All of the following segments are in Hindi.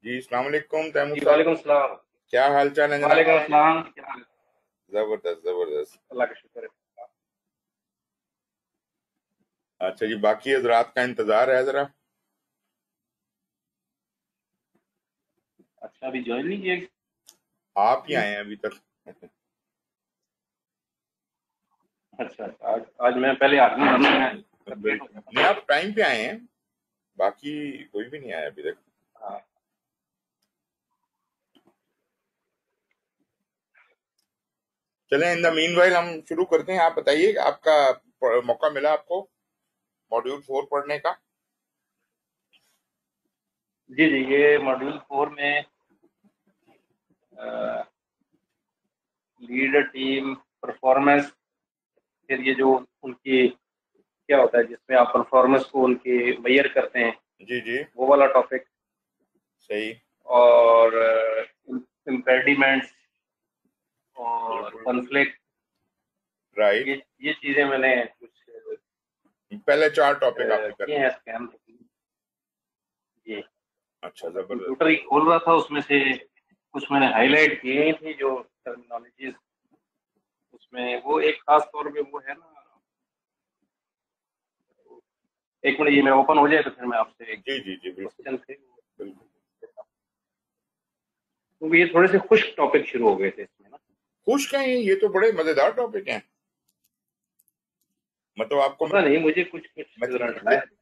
जी अस्सलाम वालेकुम तैमूर जी साहब। वालेकुम सलाम। क्या हाल चाल है जनाब? वालेकुम सलाम, क्या हाल है? जबरदस्त जबरदस्त। अल्लाह का शुक्र है। अच्छा जी, बाकी हजरात का इंतजार है जरा। अच्छा, अभी ज्वाइन नहीं किया? आप ही आए हैं अभी तक। अच्छा अच्छा, आज मैं पहले आदमी बनना है, लेट हो बिल्कुल गया था। नहीं, आप टाइम पे आए हैं। बाकी कोई भी नहीं आया अभी तक। हाँ। चलें, इन द मीनवाइल हम शुरू करते हैं। आप बताइए, आपका मौका मिला आपको मॉड्यूल 4 पढ़ने का? जी जी, ये मॉड्यूल 4 में लीडर टीम परफॉर्मेंस, फिर ये जो उनकी क्या होता है जिसमें आप परफॉर्मेंस को उनकी मेजर करते हैं, जी जी। वो वाला टॉपिक। सही। और इम्पेडिमेंट्स और बिल्कुल। Conflict, right. ये चीजें मैंने कुछ पहले 4 टॉपिक आपने कर किए लिए। हैं स्कैम। जी। अच्छा, मैं जबरदस्त कंप्यूटर ही जबरदस्त। खोल रहा था, उसमें से कुछ मैंने हाईलाइट किए ही थी जो टर्मिनोलॉजीज उसमें, वो एक खास तौर पे वो है ना। एक मिनट, ये मेरा ओपन हो जाए तो फिर मैं आपसे एक जी जी जी, बिल्कुल क्वेश्चन थे वो बिल्कुल। देता हूँ। क्योंकि ये थोड़े से खुश्क टॉपिक शुरू हो गए थे इसमें ना। खुश क्या है, ये तो बड़े मजेदार टॉपिक हैं। मतलब आपको पता नहीं, मुझे कुछ कुछ नजर आया। मैथमेटिकल,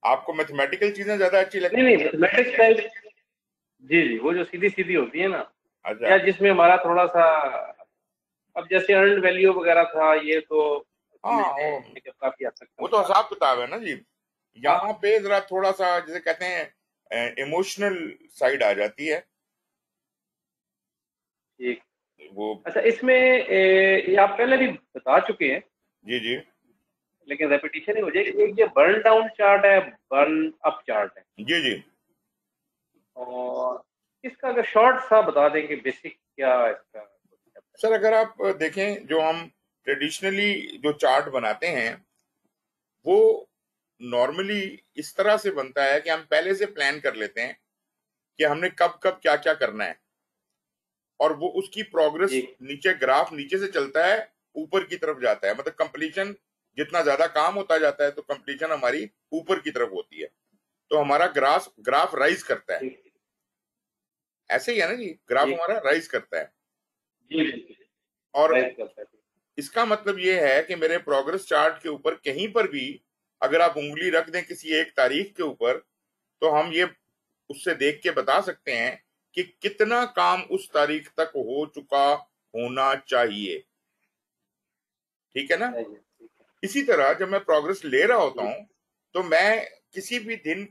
आपको मैथमेटिकल चीजें ज्यादा अच्छी नहीं लगती नहीं, हैं? Mathematics type. जी जी, वो जो सीधी सीधी होती है ना, अच्छा। या जिसमें हमारा थोड़ा सा, अब जैसे अर्नड वैल्यू वगैरह था, ये तो हाँ, समझ लें कि काफी हद तक वो तो समझ आ हिसाब गई। किताब है ना जी। हाँ। यहाँ पे जरा थोड़ा सा जिसे कहते हैं इमोशनल साइड आ जाती है। ठीक। वो। अच्छा, इसमें ये आप पहले भी बता चुके हैं, जी जी लेकिन रेपिटेशन ही हो जाएगी। एक ये बर्न डाउन चार्ट है, बर्न अप चार्ट है, जी जी। और इसका अगर शॉर्ट सा बता दें कि बेसिक क्या इसका concept सर, अगर आप देखें, जो हम ट्रेडिशनली जो चार्ट बनाते हैं, वो नॉर्मली इस तरह से बनता है कि हम पहले से प्लान कर लेते हैं कि हमने कब कब क्या क्या करना है, और वो उसकी है। प्रोग्रेस एक। नीचे, ग्राफ नीचे से चलता है, ऊपर की तरफ जाता है। मतलब कंप्लीशन, जितना ज्यादा काम होता जाता है तो कंप्लीशन हमारी ऊपर की तरफ होती है। तो हमारा ग्राफ ग्राफ राइज करता है। ठीक। ऐसे ही है ना जी, ग्राफ एक। हमारा राइज करता है। जी बिल्कुल। और राइट करता है। इसका मतलब ये है कि मेरे प्रोग्रेस चार्ट के ऊपर कहीं पर भी अगर आप उंगली रख दें किसी एक तारीख के ऊपर, तो हम ये उससे देख के बता सकते हैं कि कितना काम उस तारीख तक हो चुका होना चाहिए। ठीक है ना? चाहिए। इसी तरह जब मैं प्रोग्रेस ले रहा होता ठीक। हूं, तो मैं किसी भी दिन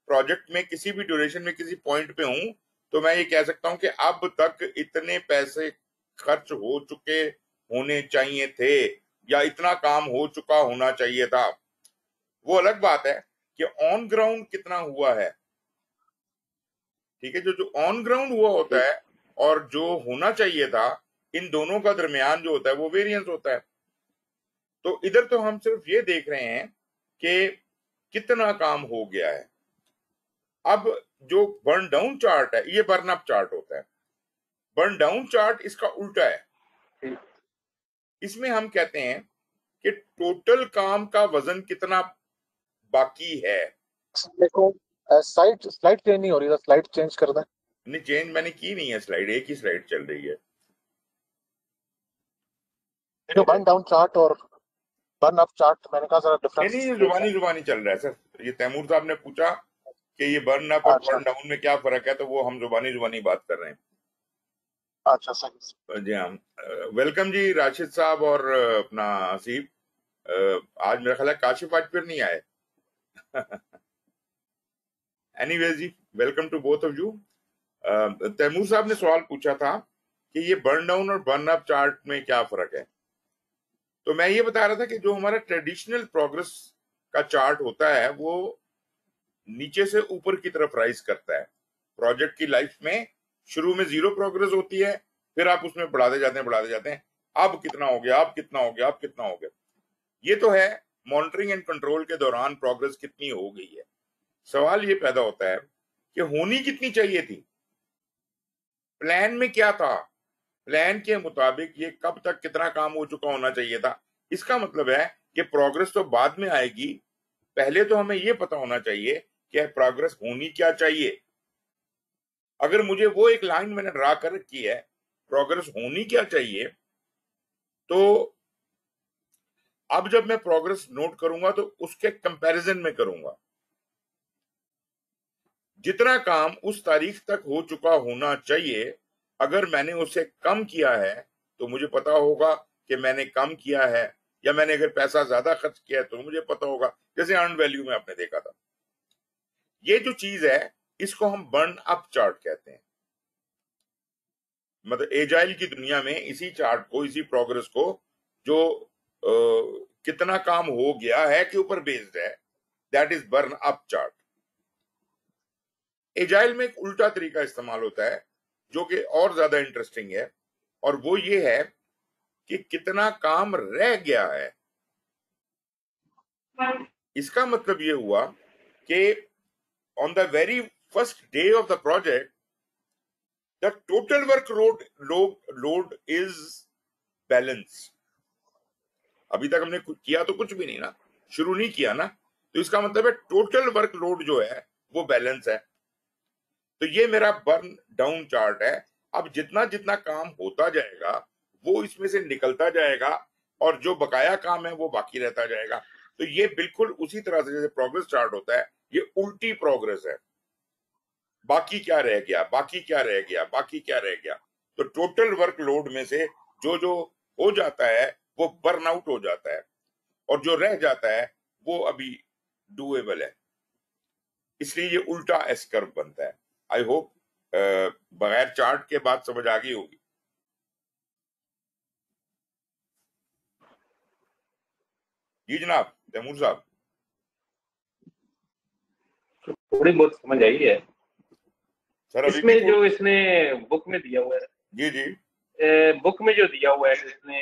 प्रोजेक्ट में किसी भी ड्यूरेशन में किसी पॉइंट पे हूं, तो मैं ये कह सकता हूं कि अब तक इतने पैसे खर्च हो चुके होने चाहिए थे, या इतना काम हो चुका होना चाहिए था। वो अलग बात है कि ऑन ग्राउंड कितना हुआ है। ठीक है, जो जो ऑन ग्राउंड हुआ होता ठीक। है और जो होना चाहिए था, इन दोनों का दरमियान जो होता है वो वेरिएंस होता है। तो इधर तो हम सिर्फ ये देख रहे हैं कि कितना काम हो गया है। अब जो बर्न डाउन चार्ट है, ये बर्न अप चार्ट होता है। बर्न डाउन चार्ट इसका उल्टा है। ठीक। इसमें हम कहते हैं कि टोटल काम का वजन कितना बाकी है। देखो, स्लाइड स्लाइड चेंज नहीं हो रही, स्लाइड चेंज कर दें। नहीं, चेंज मैंने की नहीं है, स्लाइड एक ही स्लाइड चल रही है। जो बर्न डाउन चार्ट और बर्न अप चार्ट, मैंने कहा जरा नहीं डिफरेंस नहीं, देखें। जुबानी जुबानी चल रहा है सर। ये तैमूर साहब ने पूछा कि ये बर्न अप और अच्छा बर्न डाउन में क्या फर्क है, तो वो हम जुबानी जुबानी बात कर रहे हैं। अच्छा, सही। जी हाँ। वेलकम जी राशिद साहब और अपना हसीब। आज मेरा ख्याल है काशिफ आज फिर नहीं आए। एनीवेज जी, welcome to both of you. Taimur साहब ने सवाल पूछा था कि ये बर्न डाउन और बर्न अप चार्ट में क्या फर्क है। तो मैं ये बता रहा था कि जो हमारा ट्रेडिशनल प्रोग्रेस का चार्ट होता है, वो नीचे से ऊपर की तरफ राइज करता है। प्रोजेक्ट की लाइफ में शुरू में जीरो प्रोग्रेस होती है, फिर आप उसमें बढ़ाते जाते हैं बढ़ाते जाते हैं। अब कितना हो गया, अब कितना हो गया, अब कितना हो गया। ये तो है मॉनिटरिंग एंड कंट्रोल के दौरान प्रोग्रेस कितनी हो गई है। सवाल ये पैदा होता है कि होनी कितनी चाहिए थी, प्लान में क्या था, प्लान के मुताबिक ये कब तक कितना काम हो चुका होना चाहिए था। इसका मतलब है कि प्रोग्रेस तो बाद में आएगी, पहले तो हमें ये पता होना चाहिए कि प्रोग्रेस होनी क्या चाहिए। अगर मुझे वो एक लाइन मैंने ड्रा कर रखी है, प्रोग्रेस होनी क्या चाहिए, तो अब जब मैं प्रोग्रेस नोट करूंगा तो उसके कंपैरिजन में करूंगा। जितना काम उस तारीख तक हो चुका होना चाहिए, अगर मैंने उसे कम किया है तो मुझे पता होगा कि मैंने कम किया है, या मैंने अगर पैसा ज्यादा खर्च किया है तो मुझे पता होगा। जैसे अर्न वैल्यू में आपने देखा था, ये जो चीज है इसको हम बर्न अप चार्ट कहते हैं। मतलब एजाइल की दुनिया में इसी चार्ट को, इसी प्रोग्रेस को, जो कितना काम हो गया है के ऊपर बेस्ड है, that is burn up chart. Agile में एक उल्टा तरीका इस्तेमाल होता है जो कि और ज्यादा इंटरेस्टिंग है, और वो ये है कि कितना काम रह गया है। इसका मतलब ये हुआ कि on the very first day of the project the total work load is balance. अभी तक हमने कुछ किया तो कुछ भी नहीं ना, शुरू नहीं किया ना, तो इसका मतलब है टोटल वर्क लोड जो है वो बैलेंस है। तो ये मेरा बर्न डाउन चार्ट है। अब जितना जितना काम होता जाएगा वो इसमें से निकलता जाएगा, और जो बकाया काम है वो बाकी रहता जाएगा। तो ये बिल्कुल उसी तरह से जैसे प्रोग्रेस चार्ट होता है, ये उल्टी प्रोग्रेस है। बाकी क्या रह गया, बाकी क्या रह गया, बाकी क्या रह गया। तो टोटल वर्कलोड में से जो जो हो जाता है वो बर्न आउट हो जाता है, और जो रह जाता है वो अभी डूएबल है। इसलिए ये उल्टा एस कर्व बनता है। आई होप बगैर चार्ट के बात समझ आ गई होगी। जी जनाब तैमूर साहब। थोड़ी बहुत समझ आई है। सर अभी भी इसमें जो इसने बुक में दिया हुआ जी जी है, बुक में जो दिया हुआ है, इसने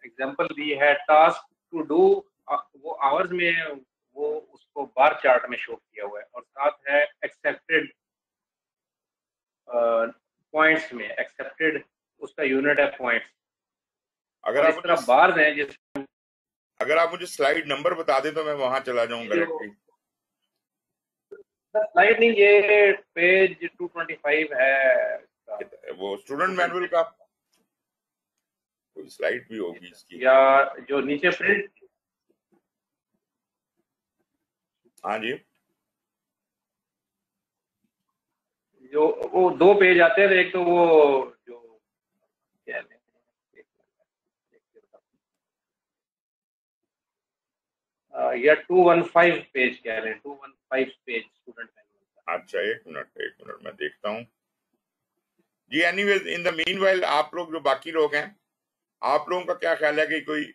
एग्जांपल दी है टास्क टू डू, वो आवर्स में वो उसको बार चार्ट में शो किया हुआ है, और साथ है एक्सेप्टेड पॉइंट्स में, एक्सेप्टेड उसका यूनिट है पॉइंट्स, अगर और आप इस मुझे तरह बार्स हैं जिस अगर आप मुझे स्लाइड नंबर बता दें तो मैं वहां चला जाऊं जो डायरेक्टली। स्लाइड नहीं, ये पेज 225 है इसका, वो स्टूडेंट मैनुअल का कोई स्लाइड भी होगी इसकी। या जो नीचे प्रिंट, हाँ जी जो वो दो पेज आते हैं, एक तो वो जो क्या है, या 215 पेज कह रहे हैं, 215 पेज स्टूडेंट मैनुअल का। अच्छा, एक मिनट मैं देखता हूँ। जी एनीवेज इन द मीनवाइल आप लोग जो बाकी लोग हैं, आप लोगों का क्या ख्याल है कि कोई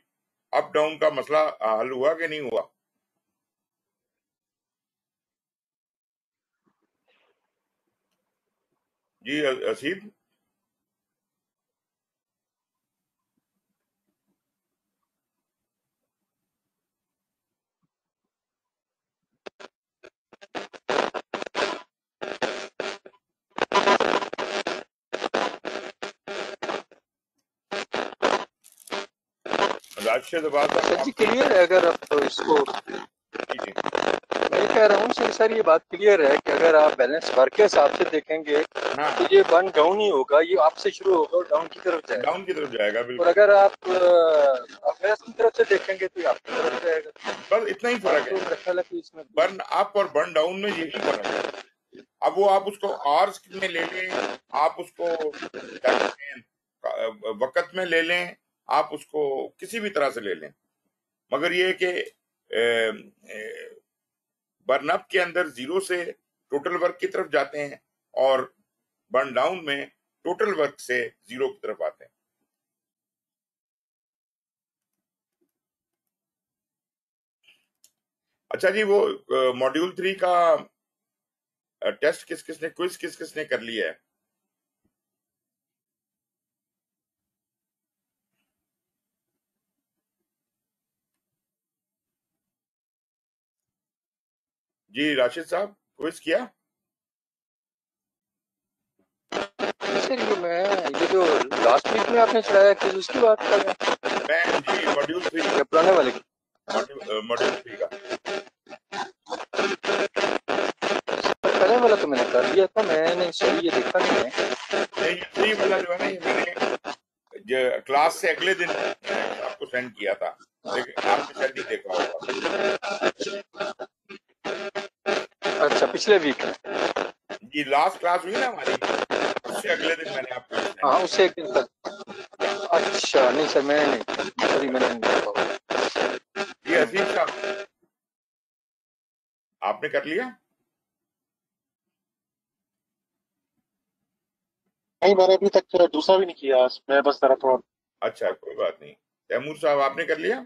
अप डाउन का मसला हल हुआ कि नहीं हुआ? जी असीद। राशिद अब्बास सर साहब जी आपकी क्लियर है, अगर आप तो इसको, जी मैं ये कह रहा हूँ सर ये बात क्लियर है कि अगर आप बैलेंस वर्क के हिसाब से देखेंगे हाँ तो ये बर्न डाउन ही होगा, ये आपसे शुरू होगा और डाउन की तरफ जाएगा। डाउन की तरफ जाएगा और बिल्कुल। अगर आप अभ्यास की तरफ से देखेंगे तो ये आपकी तरफ जाएगा। बस इतना ही बात फर्क तो है, मेरा ख्याल है कि इसमें बर्न अप और बर्न डाउन में यही फर्क है। अब वो आप उसको आवर्स में ले लें, आप उसको क्या कहते हैं वक्त में ले लें, आप उसको किसी भी तरह से ले लें, मगर ये कि बर्न अप के अंदर जीरो से टोटल वर्क की तरफ जाते हैं, और बर्न डाउन में टोटल वर्क से जीरो की तरफ आते हैं। अच्छा जी, वो मॉड्यूल 3 का टेस्ट किस किसने, क्विज किस किसने कर लिया है? जी राशिद साहब क्विज किया? सर ये जो लास्ट वीक में आपने चढ़ाया कि उसकी बात कर रहे हैं मैं जी मॉड्यूल 3 या पुराने वाले की? मॉड्यूल 3 का पहले वाला तो मैंने कर लिया था, मैंने सही ये देखा नहीं है। नहीं, ये 3 वाला जो है ना, ये मैंने जो क्लास से अगले दिन आपको सेंड किया था, लेकिन आपने शायद नहीं देखा होगा। अच्छा, पिछले वीक में? जी लास्ट क्लास हुई ना हमारी, उससे अगले दिन मैंने आपको ये सेंड हाँ, किया। उससे एक दिन तक। अच्छा, नहीं सर, मैंने नहीं, सॉरी, मैंने नहीं देखा होगा। ये हसीब साहब, आपने कर लिया? नहीं, मैंने अभी तक दूसरा भी नहीं किया, मैं बस जरा थोड़ा। अच्छा, कोई बात नहीं। तैमूर साहब, आपने कर लिया?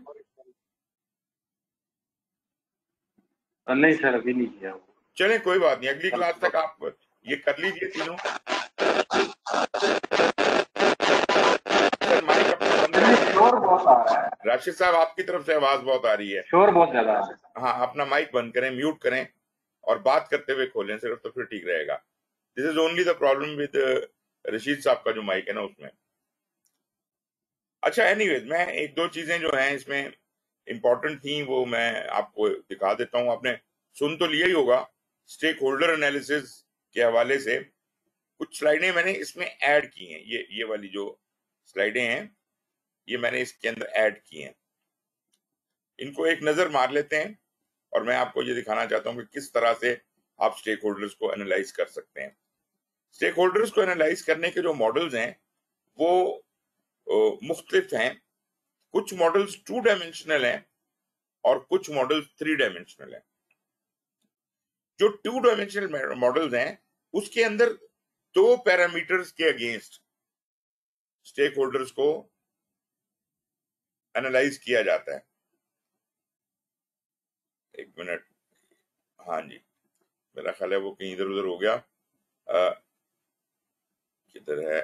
नहीं सर, अभी नहीं किया। चले, कोई बात नहीं, अगली क्लास तक आप ये कर लीजिए तीनों। सर माइक अपना बंद करिए। शोर बहुत आ रहा है, राशिद साहब, आपकी तरफ से आवाज बहुत आ रही है। शोर बहुत ज्यादा आ रहा है। हाँ, अपना माइक बंद करें, म्यूट करें और बात करते हुए खोलें सिर्फ, तो फिर ठीक रहेगा। This is only the problem with Rashid साहब का जो माइक है ना, उसमें। अच्छा, एनीवेज, मैं एक दो चीजें जो हैं इसमें इंपॉर्टेंट थी वो मैं आपको दिखा देता हूं। आपने सुन तो लिया ही होगा, स्टेक होल्डर एनालिसिस के हवाले से कुछ स्लाइडें मैंने इसमें ऐड की हैं। ये वाली जो स्लाइडें हैं, ये मैंने इसके अंदर ऐड की हैं। इनको एक नजर मार लेते हैं और मैं आपको ये दिखाना चाहता हूं कि किस तरह से आप स्टेक होल्डर्स को एनालाइज कर सकते हैं। स्टेक होल्डर्स को एनालाइज करने के जो मॉडल्स हैं वो मुख्तलिफ हैं। कुछ मॉडल्स 2 डायमेंशनल हैं और कुछ मॉडल्स 3 डायमेंशनल हैं। जो 2 डायमेंशनल मॉडल्स हैं उसके अंदर 2 पैरामीटर्स के अगेंस्ट स्टेक होल्डर्स को एनालाइज किया जाता है। एक मिनट, हाँ जी, मेरा ख्याल है वो कहीं इधर उधर हो गया। किधर है?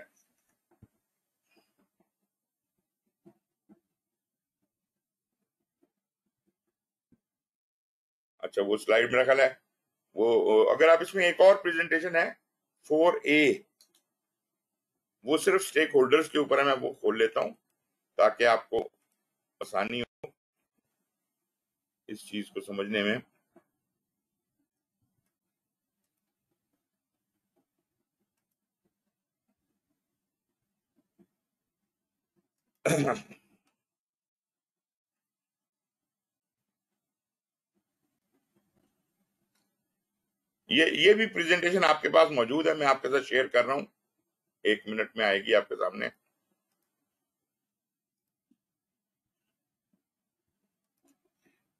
अच्छा, वो स्लाइड मेरा ख्याल है वो अगर आप इसमें एक और प्रेजेंटेशन है 4A, वो सिर्फ स्टेक होल्डर्स के ऊपर है। मैं वो खोल लेता हूं ताकि आपको आसानी हो इस चीज को समझने में। ये भी प्रेजेंटेशन आपके पास मौजूद है, मैं आपके साथ शेयर कर रहा हूं। 1 मिनट में आएगी आपके सामने।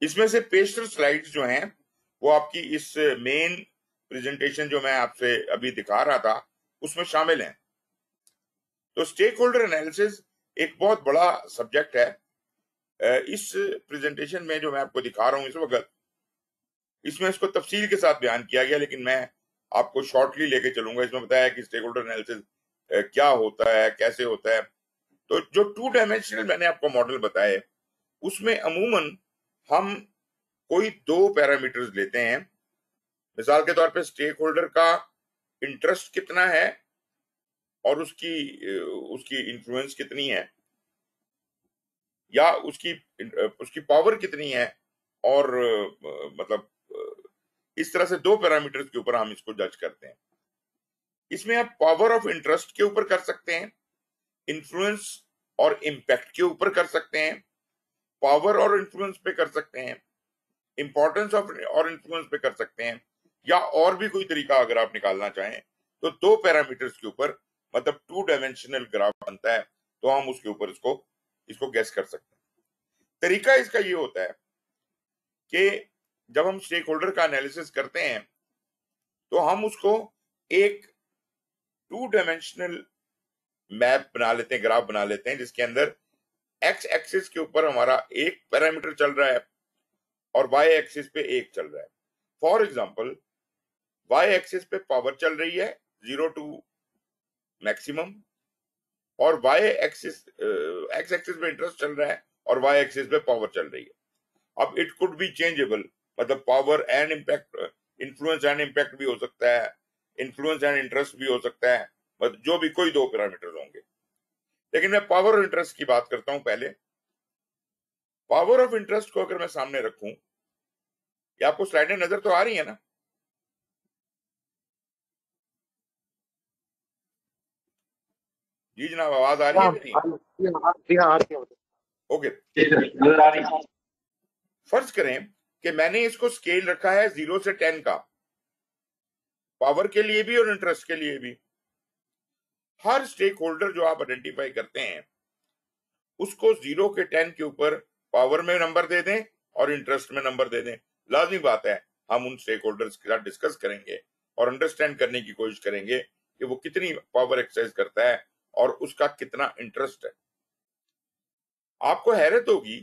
इसमें से पेशर स्लाइड्स जो हैं वो आपकी इस मेन प्रेजेंटेशन जो मैं आपसे अभी दिखा रहा था उसमें शामिल हैं। तो स्टेक होल्डर एनालिसिस एक बहुत बड़ा सब्जेक्ट है। इस प्रेजेंटेशन में जो मैं आपको दिखा रहा हूं इस वक्त, इसमें इसको तफसील के साथ बयान किया गया, लेकिन मैं आपको शॉर्टली लेके चलूंगा। इसमें बताया कि स्टेक होल्डर एनालिसिस क्या होता है, कैसे होता है। तो जो 2 डायमेंशनल मैंने आपको मॉडल बताए उसमें अमूमन हम कोई 2 पैरामीटर्स लेते हैं। मिसाल के तौर पे स्टेक होल्डर का इंटरेस्ट कितना है और उसकी इन्फ्लुएंस कितनी है, या उसकी पावर कितनी है, और मतलब इस तरह से 2 पैरामीटर्स के ऊपर हम इसको जज करते हैं। इसमें आप पावर ऑफ इंटरेस्ट के ऊपर कर सकते हैं, इन्फ्लुएंस और इम्पैक्ट के ऊपर कर सकते हैं, पावर और इन्फ्लुएंस पे कर सकते हैं, इंपॉर्टेंस ऑफ और इन्फ्लुएंस पे कर सकते हैं, या और भी कोई तरीका अगर आप निकालना चाहें तो 2 पैरामीटर्स के ऊपर, मतलब 2 डायमेंशनल ग्राफ बनता है, तो हम उसके ऊपर इसको गैस कर सकते हैं। तरीका इसका ये होता है कि जब हम स्टेक होल्डर का एनालिसिस करते हैं तो हम उसको एक 2 डायमेंशनल मैप बना लेते हैं, ग्राफ बना लेते हैं, जिसके अंदर एक्स एक्सिस के ऊपर हमारा एक पैरामीटर चल रहा है और वाई एक्सिस पे एक चल रहा है। फॉर एग्जाम्पल, वाई एक्सिस पे पावर चल रही है 0 टू मैक्सिमम, और वाई एक्सिस एक्स एक्सिस पे इंटरेस्ट चल रहा है और वाई एक्सिस पे पावर चल रही है। अब इट कुड बी चेंजेबल, मतलब power and impact, influence and impact भी हो सकता है, इन्फ्लुएंस एंड इंटरेस्ट भी हो सकता है, मतलब जो भी कोई दो पैरामीटर्स होंगे। लेकिन मैं पावर ऑफ इंटरेस्ट की बात करता हूं पहले। पावर ऑफ इंटरेस्ट को अगर मैं सामने रखूं, ये आपको स्लाइडें नजर तो आ रही है ना? जी जनाब, आवाज आ रही है मेरी? जी हाँ, आ रही है। ओके, नजर आ रही है। फर्ज करें कि मैंने इसको स्केल रखा है 0 से 10 का, पावर के लिए भी और इंटरेस्ट के लिए भी। हर स्टेक होल्डर जो आप आइडेंटिफाई करते हैं उसको 0 के 10 के ऊपर पावर में नंबर दे दें और इंटरेस्ट में नंबर दे दें। लाजमी बात है, हम उन स्टेक होल्डर्स के साथ डिस्कस करेंगे और अंडरस्टैंड करने की कोशिश करेंगे कि वो कितनी पावर एक्सरसाइज करता है और उसका कितना इंटरेस्ट है। आपको हैरत होगी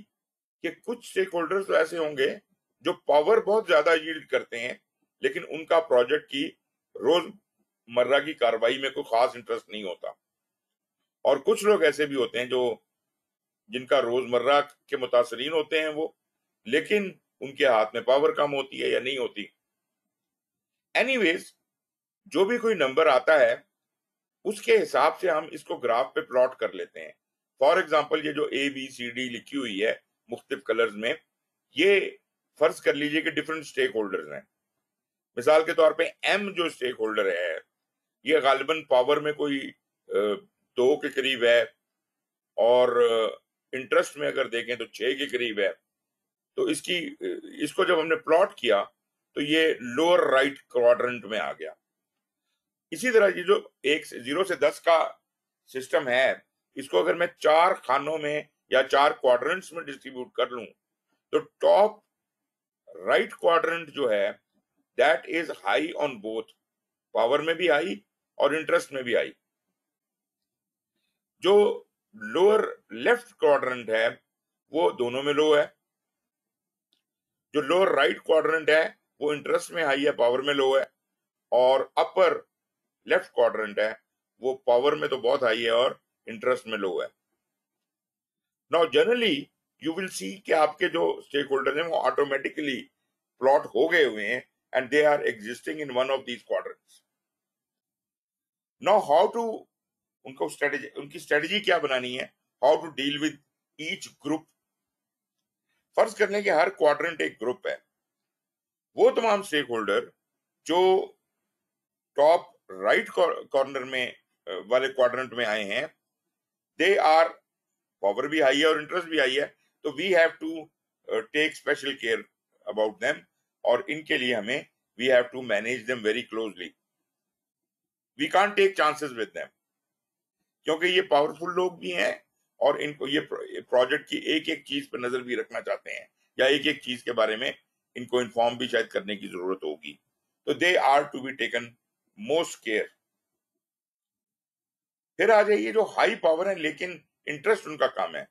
कि कुछ स्टेक होल्डर्स तो ऐसे होंगे जो पावर बहुत ज्यादा यील्ड करते हैं, लेकिन उनका प्रोजेक्ट की रोजमर्रा की कार्रवाई में कोई खास इंटरेस्ट नहीं होता। और कुछ लोग ऐसे भी होते हैं जो जिनका रोजमर्रा के मुतासरीन होते हैं वो, लेकिन उनके हाथ में पावर कम होती है या नहीं होती। एनीवेज, जो भी कोई नंबर आता है उसके हिसाब से हम इसको ग्राफ पे प्लॉट कर लेते हैं। फॉर एग्जांपल, ये जो ABCD लिखी हुई है मुख्तलिफ कलर्स में, ये फर्ज कर लीजिए कि डिफरेंट स्टेक होल्डर्स हैं। मिसाल के तौर पे M जो स्टेक होल्डर है, ये गालिबन पावर में कोई 2 के करीब है और इंटरेस्ट में अगर देखें तो 6 के करीब है। तो इसको जब हमने प्लॉट किया तो ये लोअर राइट क्वाड्रेंट में आ गया। इसी तरह ये जो 0 से 10 का सिस्टम है, इसको अगर मैं 4 खानों में या 4 क्वाड्रेंट्स में डिस्ट्रीब्यूट कर लूं तो टॉप राइट क्वाड्रेंट जो है that is high on both, power में भी हाई और इंटरेस्ट में भी हाई। जो लोअर लेफ्ट क्वाड्रेंट है वो दोनों में लो है। जो लोअर राइट क्वाड्रेंट है वो इंटरेस्ट में हाई है, पावर में लो है। और अपर लेफ्ट क्वाड्रेंट है वो पावर में तो बहुत हाई है और इंटरेस्ट में लो है। Now generally you will see कि आपके जो स्टेक होल्डर हैं वो ऑटोमेटिकली प्लॉट हो गए हुए हैं and they are existing in one of these quadrants. Now how to उनकी स्ट्रेटेजी क्या बनानी है, how to deal with each group. फर्ज करने के हर क्वाड्रेंट एक ग्रुप है। वो तमाम स्टेक होल्डर जो टॉप राइट कॉर्नर में वाले क्वाड्रेंट में आए हैं, दे आर पावर भी हाई है और इंटरेस्ट भी हाई है, तो we have to take special care about them और इनके लिए हमें we have to manage them very closely. We can't take chances with them क्योंकि ये पावरफुल लोग भी हैं और इनको ये प्रोजेक्ट की एक एक चीज पर नजर भी रखना चाहते हैं या एक एक चीज के बारे में इनको इन्फॉर्म भी शायद करने की जरूरत होगी। तो they are to be taken most care. फिर आ जाइए जो हाई पावर है लेकिन इंटरेस्ट उनका कम है।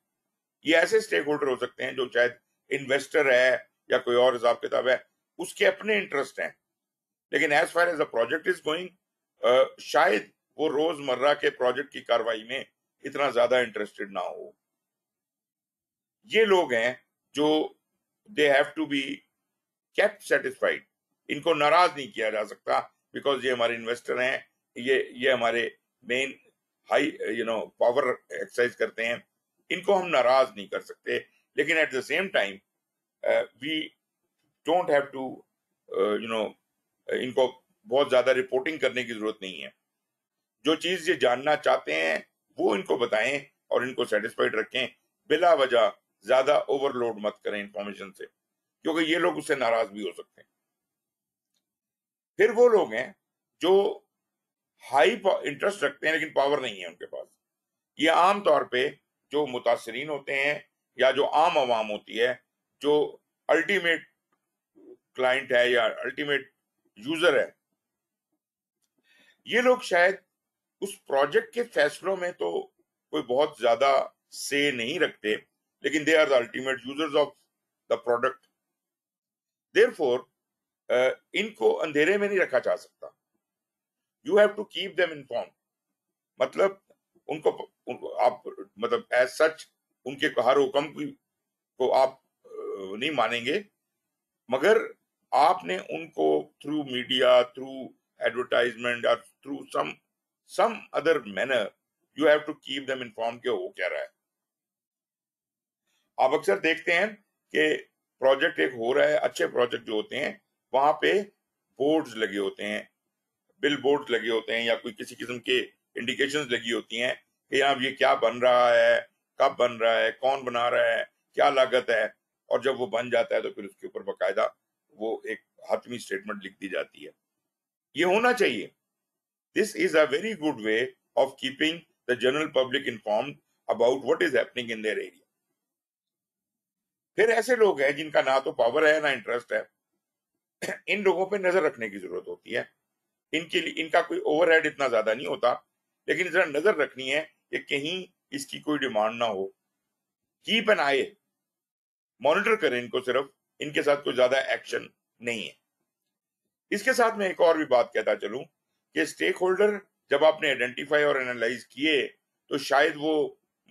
ये ऐसे स्टेक होल्डर हो सकते हैं जो शायद इन्वेस्टर है या कोई और हिसाब किताब है, उसके अपने इंटरेस्ट हैं, लेकिन as far as the project is going शायद वो रोजमर्रा के प्रोजेक्ट की कार्रवाई में इतना ज्यादा इंटरेस्टेड ना हो। ये लोग हैं जो they have to be kept satisfied. इनको नाराज नहीं किया जा सकता बिकॉज ये हमारे इन्वेस्टर हैं, ये हमारे मेन हाई पावर एक्सरसाइज करते हैं, इनको हम नाराज नहीं कर सकते। लेकिन at the same time we don't have to इनको बहुत ज्यादा रिपोर्टिंग करने की जरूरत नहीं है। जो चीज ये जानना चाहते हैं वो इनको बताएं और इनको सेटिस्फाइड रखें। बिला वजह ज्यादा ओवरलोड मत करें इंफॉर्मेशन से, क्योंकि ये लोग उससे नाराज भी हो सकते हैं। फिर वो लोग हैं जो हाई इंटरेस्ट रखते हैं लेकिन पावर नहीं है उनके पास। ये आम तौर पे जो मुतासरीन होते हैं या जो आम आवाम होती है, जो अल्टीमेट क्लाइंट है या अल्टीमेट यूजर है, ये लोग शायद उस प्रोजेक्ट के फैसलों में तो कोई बहुत ज्यादा से नहीं रखते, लेकिन they are the ultimate users of the product. Therefore इनको अंधेरे में नहीं रखा जा सकता। You have to keep them inform. मतलब उनको आप मतलब एज सच उनके हर हुक्म को आप नहीं मानेंगे, मगर आपने उनको थ्रू मीडिया, थ्रू एडवर्टाइजमेंट या through some some other manner you have to keep them informed कि हो क्या रहा है। आप अक्सर देखते हैं कि प्रोजेक्ट एक हो रहा है, अच्छे प्रोजेक्ट जो होते हैं वहां पे बोर्ड्स लगे होते हैं, बिल बोर्ड लगे होते हैं, या कोई किसी किस्म के इंडिकेशंस लगी होती हैं कि यहाँ ये क्या बन रहा है, कब बन रहा है, कौन बना रहा है, क्या लागत है, और जब वो बन जाता है तो फिर उसके ऊपर बाकायदा वो एक हातमी स्टेटमेंट लिख दी जाती है। ये होना चाहिए। This is a very good way of keeping the general public informed about what is happening in their area. फिर ऐसे लोग हैं जिनका ना तो पावर है ना इंटरेस्ट है, इन लोगों पे नजर रखने की जरूरत होती है। इनके लिए इनका कोई ओवरहेड इतना ज्यादा नहीं होता, लेकिन जरा नजर रखनी है कि कहीं इसकी कोई डिमांड ना हो। कीप एन आई, मॉनिटर करें इनको, सिर्फ इनके साथ कोई ज्यादा एक्शन नहीं है। इसके साथ मैं एक और भी बात कहता चलूं कि स्टेक होल्डर जब आपने आइडेंटिफाई और एनालाइज किए तो शायद वो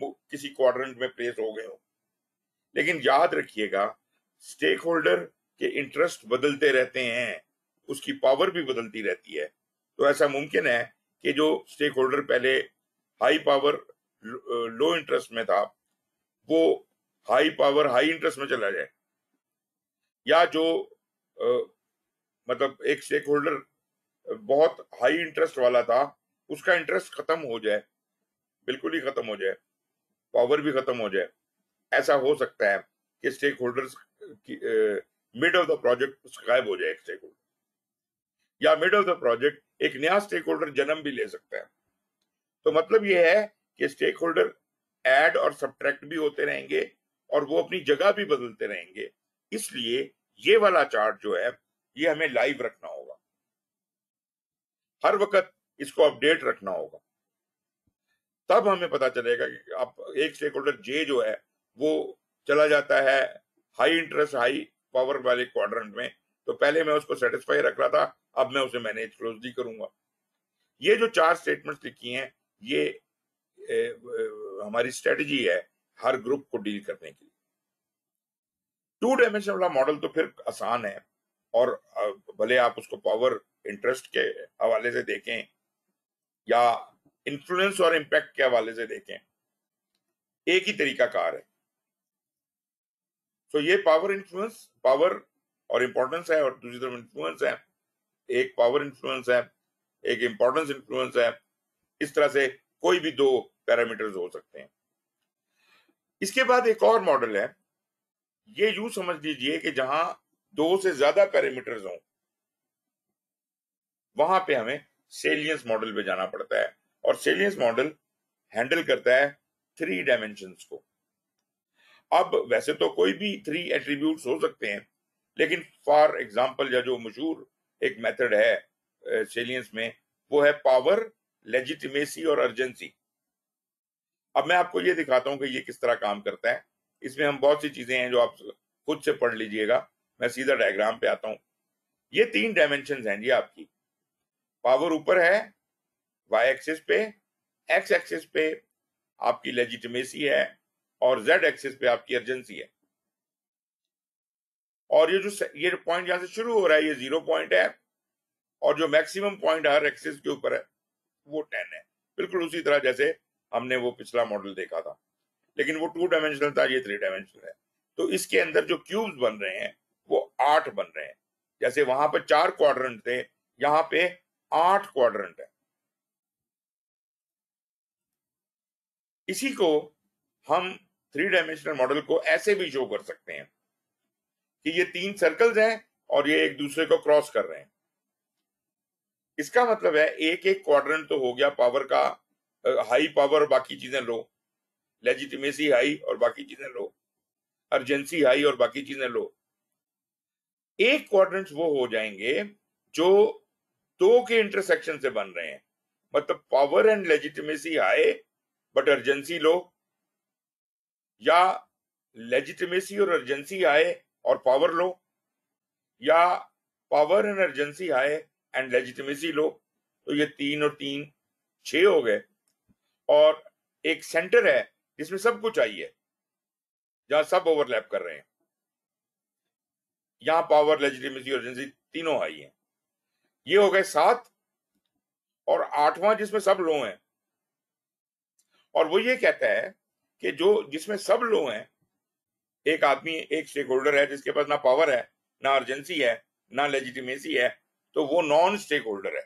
किसी क्वाड्रेंट में प्लेस हो गए हो, लेकिन याद रखिएगा स्टेक होल्डर के इंटरेस्ट बदलते रहते हैं, उसकी पावर भी बदलती रहती है। तो ऐसा मुमकिन है कि जो स्टेक होल्डर पहले हाई पावर लो इंटरेस्ट में था वो हाई पावर हाई इंटरेस्ट में चला जाए, या जो मतलब एक स्टेक होल्डर बहुत हाई इंटरेस्ट वाला था उसका इंटरेस्ट खत्म हो जाए, बिल्कुल ही खत्म हो जाए, पावर भी खत्म हो जाए। ऐसा हो सकता है कि stake holders mid of the project गायब हो जाए एक स्टेक होल्डर, या मिड ऑफ द प्रोजेक्ट एक नया स्टेक होल्डर जन्म भी ले सकता है। तो मतलब यह है कि स्टेक होल्डर ऐड और सब्ट्रैक्ट भी होते रहेंगे और वो अपनी जगह भी बदलते रहेंगे। इसलिए ये वाला चार्ट जो है ये हमें लाइव रखना होगा, हर वक्त इसको अपडेट रखना होगा। तब हमें पता चलेगा कि आप एक स्टेक होल्डर जे जो है वो चला जाता है हाई इंटरेस्ट हाई पावर वाले क्वाड्रेंट में, तो पहले मैं उसको सेटिस्फाई रख रहा था, अब मैं उसे मैनेज क्लोजली करूंगा। ये जो 4 स्टेटमेंट्स लिखी हैं ये हमारी स्ट्रेटजी है हर ग्रुप को डील करने की। 2 डायमेंशन वाला मॉडल तो फिर आसान है, और भले आप उसको पावर इंटरेस्ट के हवाले से देखें या इन्फ्लुएंस और इम्पैक्ट के हवाले से देखें, एक ही तरीका कार है। तो ये पावर इन्फ्लुएंस, पावर और इंपॉर्टेंस है, और दूसरी तरफ इन्फ्लुएंस है। एक पावर इन्फ्लुएंस है, एक इंपॉर्टेंस इन्फ्लुएंस है। इस तरह से कोई भी 2 पैरामीटर्स हो सकते हैं। इसके बाद एक और मॉडल है, ये यूं समझ लीजिए कि जहां 2 से ज्यादा पैरामीटर्स हों वहां पे हमें सेलियंस मॉडल पे जाना पड़ता है, और सेलियंस मॉडल हैंडल करता है 3 डायमेंशंस को। अब वैसे तो कोई भी 3 एट्रीब्यूट्स हो सकते हैं, लेकिन फॉर एग्जांपल या जो मशहूर एक मेथड है सेलियंस में वो है पावर, लेजिटिमेसी और अर्जेंसी। अब मैं आपको ये दिखाता हूं कि ये किस तरह काम करता है। इसमें हम बहुत सी चीजें हैं जो आप खुद से पढ़ लीजिएगा, मैं सीधा डायग्राम पे आता हूं। ये 3 डायमेंशंस हैं जी आपकी। पावर ऊपर है वाई एक्सिस पे, एक्स एक्सिस पे आपकी लेजिटिमेसी है, और जेड एक्सिस पे आपकी अर्जेंसी है। और ये जो पॉइंट यहां से शुरू हो रहा है ये 0 पॉइंट है, और जो मैक्सिमम पॉइंट हर एक्सिस के ऊपर है वो 10 है। बिल्कुल उसी तरह जैसे हमने वो पिछला मॉडल देखा था, लेकिन वो 2 डायमेंशनल था, ये 3 डायमेंशनल है। तो इसके अंदर जो क्यूब्स बन रहे हैं वो 8 बन रहे हैं। जैसे वहां पर 4 क्वाड्रेंट थे, यहां पे 8 क्वाड्रेंट है। इसी को हम 3 डायमेंशनल मॉडल को ऐसे भी शो कर सकते हैं कि ये 3 सर्कल्स हैं और ये एक दूसरे को क्रॉस कर रहे हैं। इसका मतलब है एक एक क्वाड्रेंट तो हो गया पावर का हाई पावर और बाकी चीजें लो, लेजिटिमेसी हाई और बाकी चीजें लो, अर्जेंसी हाई और बाकी चीजें लो। एक क्वाड्रेंट्स वो हो जाएंगे जो 2 के इंटरसेक्शन से बन रहे हैं, मतलब power and legitimacy high but urgency low, या लेजिटिमेसी और अर्जेंसी हाई और पावर लो, या power and urgency high and legitimacy low. तो ये 3 और 3 6 हो गए, और एक सेंटर है जिसमें सब कुछ आई है, जहां सब ओवरलैप कर रहे हैं। यहां पावर लेजिटिमेसी और अर्जेंसी तीनों हाई है। ये हो गए 7, और 8वां जिसमें सब लो हैं। और वो ये कहता है कि जो जिसमें सब लो हैं, एक आदमी, एक स्टेक होल्डर है जिसके पास ना पावर है, ना अर्जेंसी है, ना लेजिटिमेसी है, तो वो नॉन स्टेक होल्डर है,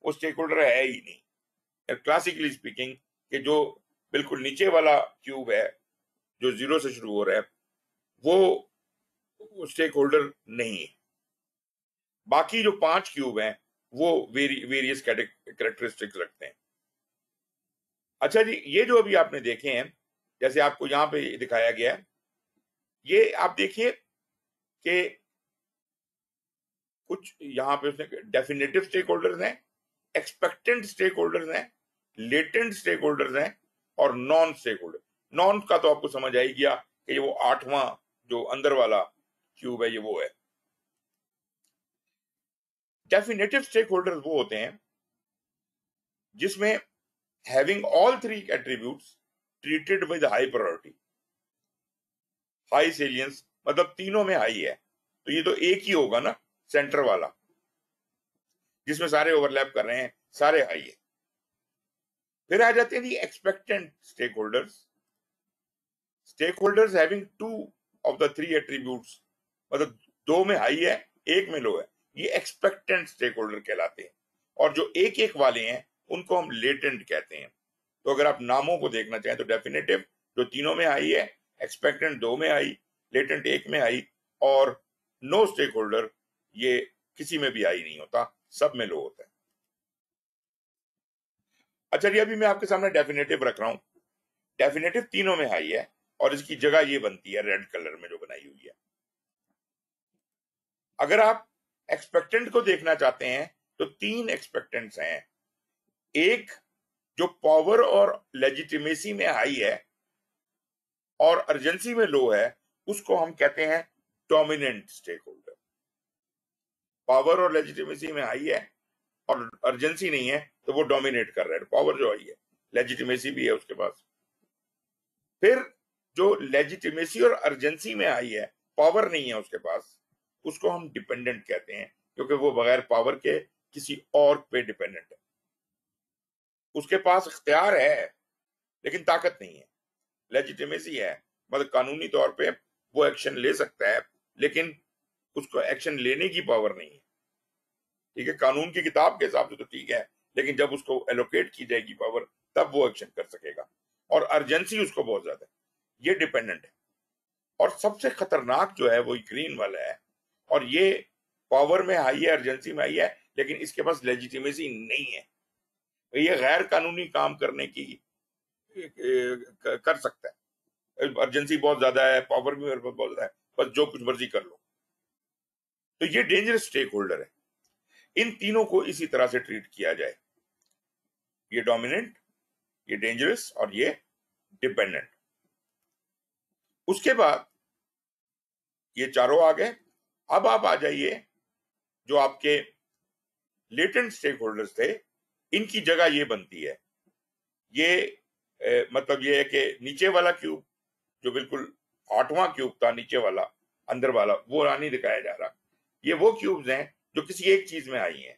वो स्टेक होल्डर है ही नहीं। क्लासिकली स्पीकिंग कि जो बिल्कुल नीचे वाला क्यूब है जो 0 से शुरू हो रहा है वो स्टेक होल्डर नहीं है। बाकी जो 5 क्यूब हैं वो वेरियस कैरेक्टरिस्टिक्स रखते हैं। अच्छा जी, ये जो अभी आपने देखे हैं, जैसे आपको यहां पे दिखाया गया है, ये आप देखिए कि कुछ यहां पे उसने डेफिनेटिव स्टेक होल्डर्स हैं, एक्सपेक्टेंट स्टेक होल्डर्स हैं, लेटेंट स्टेक होल्डर्स हैं और नॉन स्टेक होल्डर। नॉन का तो आपको समझ आ ही गया कि ये वो 8वां जो अंदर वाला क्यूब है, ये वो है। डेफिनेटिव स्टेक होल्डर्स वो होते हैं जिसमें having all 3 attributes treated with high priority, high salience, मतलब तीनों में हाई है, तो ये तो एक ही होगा ना, सेंटर वाला जिसमें सारे ओवरलैप कर रहे हैं, सारे हाई है। फिर आ जाते हैं जी expectant stakeholders. Stakeholders having 2 of the 3 attributes, मतलब 2 में हाई है, 1 में लो है, ये एक्सपेक्टेंट स्टेक होल्डर कहलाते हैं। और जो एक एक वाले हैं उनको हम लेटेंट कहते हैं। तो अगर आप नामों को देखना चाहें तो डेफिनेटिव जो तीनों में हाई है, एक्सपेक्टेंट 2 में हाई, लेटेंट 1 में हाई, और नो स्टेक होल्डर ये किसी में भी हाई नहीं होता, सब में लो होता है। अच्छा जी, अभी मैं आपके सामने डेफिनेटिव रख रहा हूं। डेफिनेटिव तीनों में हाई है और इसकी जगह ये बनती है रेड कलर में जो बनाई हुई है। अगर आप एक्सपेक्टेंट को देखना चाहते हैं तो 3 एक्सपेक्टेंट्स हैं। एक जो पावर और लेजिटिमेसी में हाई है और अर्जेंसी में लो है, उसको हम कहते हैं डोमिनेंट स्टेक होल्डर। पावर और लेजिटिमेसी में हाई है और अर्जेंसी नहीं है तो वो डोमिनेट कर रहा है। पावर जो हाई है, लेजिटिमेसी भी है उसके पास। फिर जो लेजिटिमेसी और अर्जेंसी में हाई है, पावर नहीं है उसके पास, उसको हम डिपेंडेंट कहते हैं, क्योंकि वो बगैर पावर के किसी और पे डिपेंडेंट है। उसके पास इख्तियार है लेकिन ताकत नहीं है। लेजिटिमेसी है, मतलब कानूनी तौर पे वो एक्शन ले सकता है, लेकिन उसको एक्शन लेने की पावर नहीं है। ठीक है, कानून की किताब के हिसाब से तो ठीक है, लेकिन जब उसको एलोकेट की जाएगी पावर तब वो एक्शन कर सकेगा। और अर्जेंसी उसको बहुत ज्यादा है, ये डिपेंडेंट है। और सबसे खतरनाक जो है वो ग्रीन वाला है, और ये पावर में हाई है, अर्जेंसी में हाई है, लेकिन इसके पास लेजिटिमेसी नहीं है। ये गैर कानूनी काम करने की कर सकता है। अर्जेंसी बहुत ज्यादा है, पावर भी मेरे पास बहुत ज्यादा है, बस जो कुछ मर्जी कर लो। तो ये डेंजरस स्टेक होल्डर है। इन तीनों को इसी तरह से ट्रीट किया जाए, ये डोमिनेंट, ये डेंजरस और ये डिपेंडेंट। उसके बाद ये चारों आ गए। अब आप आ जाइए जो आपके लेटेंट स्टेक होल्डर्स थे, इनकी जगह ये बनती है। ये मतलब ये है कि नीचे वाला क्यूब जो बिल्कुल 8वां क्यूब था, नीचे वाला अंदर वाला, वो नहीं दिखाया जा रहा। ये वो क्यूब्स हैं जो किसी एक चीज में आई हैं।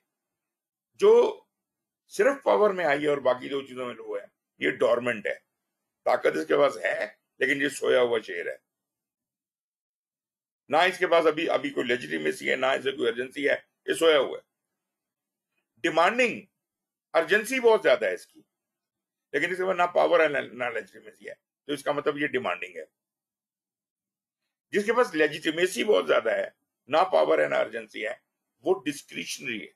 जो सिर्फ पावर में आई है और बाकी 2 चीजों में लो है, ये डॉर्मेंट है। ताकत इसके पास है लेकिन ये सोया हुआ शेर है। ना इसके पास अभी अभी कोई लेजिटिमेसी है, ना इसे कोई अर्जेंसी है, ये सोया हुआ है। डिमांडिंग, अर्जेंसी बहुत ज्यादा है इसकी, लेकिन इसके पास ना पावर है ना लेजिटिमेसी है, तो इसका मतलब ये डिमांडिंग है। जिसके पास लेजिटिमेसी बहुत ज्यादा है, ना पावर है ना अर्जेंसी है, वो डिस्क्रिशनरी है।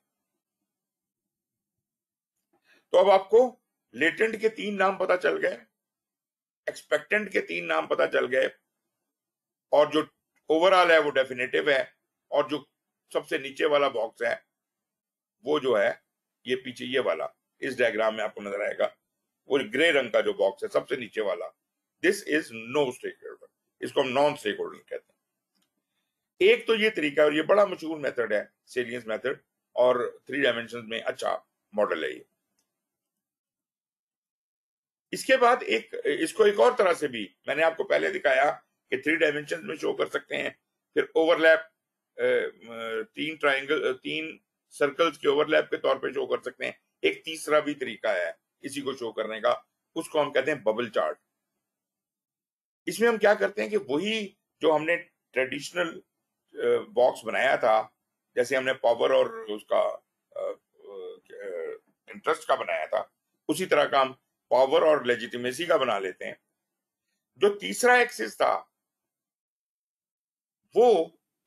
तो अब आपको लेटेंट के 3 नाम पता चल गए, एक्सपेक्टेंट के 3 नाम पता चल गए, और जो ओवरऑल है वो डेफिनेटिव है, और जो सबसे नीचे वाला बॉक्स है वो जो है ये पीछे ये वाला, इस डायग्राम में आपको नजर आएगा, वो ग्रे रंग का जो बॉक्स है सबसे नीचे वाला, this is no stake holder, इसको हम नॉन स्टेक होल्डर कहते हैं। एक तो ये तरीका है और ये बड़ा मशहूर मेथड है, सेलियंस मेथड, और 3 डायमेंशन में अच्छा मॉडल है ये। इसके बाद इसको एक और तरह से भी मैंने आपको पहले दिखाया कि 3 डायमेंशन में शो कर सकते हैं। फिर ओवरलैप 3 सर्कल्स के ओवरलैप के तौर पे शो कर सकते हैं। एक तीसरा भी तरीका है इसी को शो करने का, उसको हम कहते हैं बबल चार्ट। इसमें हम क्या करते हैं कि वही जो हमने ट्रेडिशनल बॉक्स बनाया था, जैसे हमने पावर और उसका इंटरेस्ट का बनाया था, उसी तरह का हम पावर और लेजिटिमेसी का बना लेते हैं। जो तीसरा एक्सिस था वो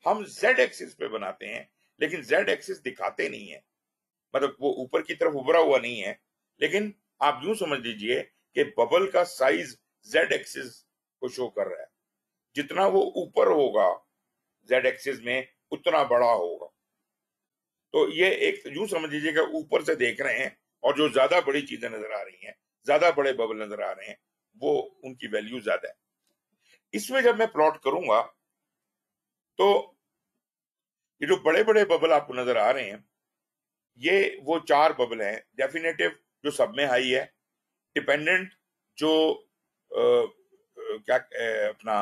हम जेड एक्सिस पे बनाते हैं, लेकिन जेड एक्सिस दिखाते नहीं है, मतलब वो ऊपर की तरफ उभरा हुआ नहीं है, लेकिन आप यूं समझ लीजिए कि बबल का साइज जेड एक्सिस को शो कर रहा है। जितना वो ऊपर होगा जेड एक्सिस में उतना बड़ा होगा। तो ये एक यूं समझ लीजिए कि ऊपर से देख रहे हैं और जो ज्यादा बड़ी चीजें नजर आ रही हैं, ज्यादा बड़े बबल नजर आ रहे हैं, वो उनकी वैल्यू ज्यादा है। इसमें जब मैं प्लॉट करूंगा तो ये जो बड़े बड़े बबल आपको नजर आ रहे हैं, ये वो 4 बबल हैं। डेफिनेटिव जो सब में हाई है, डिपेंडेंट जो अपना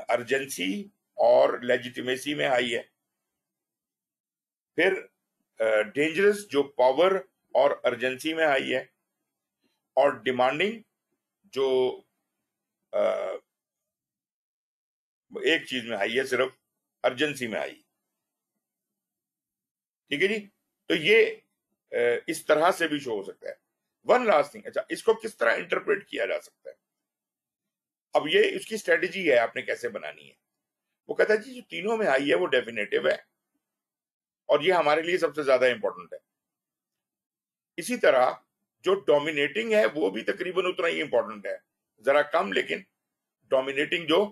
अर्जेंसी और लेजिटिमेसी में हाई है, फिर डेंजरस जो पावर और अर्जेंसी में हाई है, और डिमांडिंग जो एक चीज में हाई है, सिर्फ अर्जेंसी में हाई। ठीक है जी। तो ये इस तरह से भी शो हो सकता है। वन लास्ट थिंग, अच्छा इसको किस तरह इंटरप्रेट किया जा सकता है? अब ये इसकी स्ट्रेटेजी है, आपने कैसे बनानी है। वो कहता है जी जो तीनों में हाई है वो डेफिनेटिव है, और ये हमारे लिए सबसे ज्यादा इंपॉर्टेंट है। इसी तरह जो डोमिनेटिंग है वो भी तकरीबन उतना ही इंपॉर्टेंट है, जरा कम, लेकिन डोमिनेटिंग जो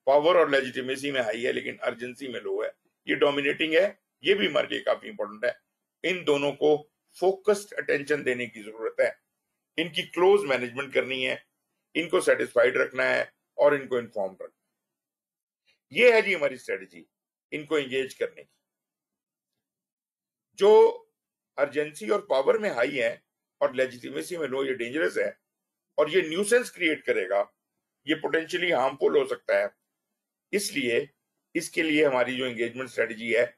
पावर और लेजिटिमेसी में हाई है लेकिन अर्जेंसी में लो है, ये डोमिनेटिंग है, ये भी हमारे लिए काफी इंपॉर्टेंट है। इन दोनों को फोकस्ड अटेंशन देने की जरूरत है, इनकी क्लोज मैनेजमेंट करनी है, इनको सेटिस्फाइड रखना है और इनको इन्फॉर्म रखना है। ये है जी हमारी स्ट्रेटेजी इनको एंगेज करने की। जो अर्जेंसी और पावर में हाई है और लेजिटिमेसी में लो, ये डेंजरस है और ये न्यूसेंस क्रिएट करेगा, ये पोटेंशियली हार्मफुल हो सकता है। इसलिए इसके लिए हमारी जो एंगेजमेंट स्ट्रेटेजी है,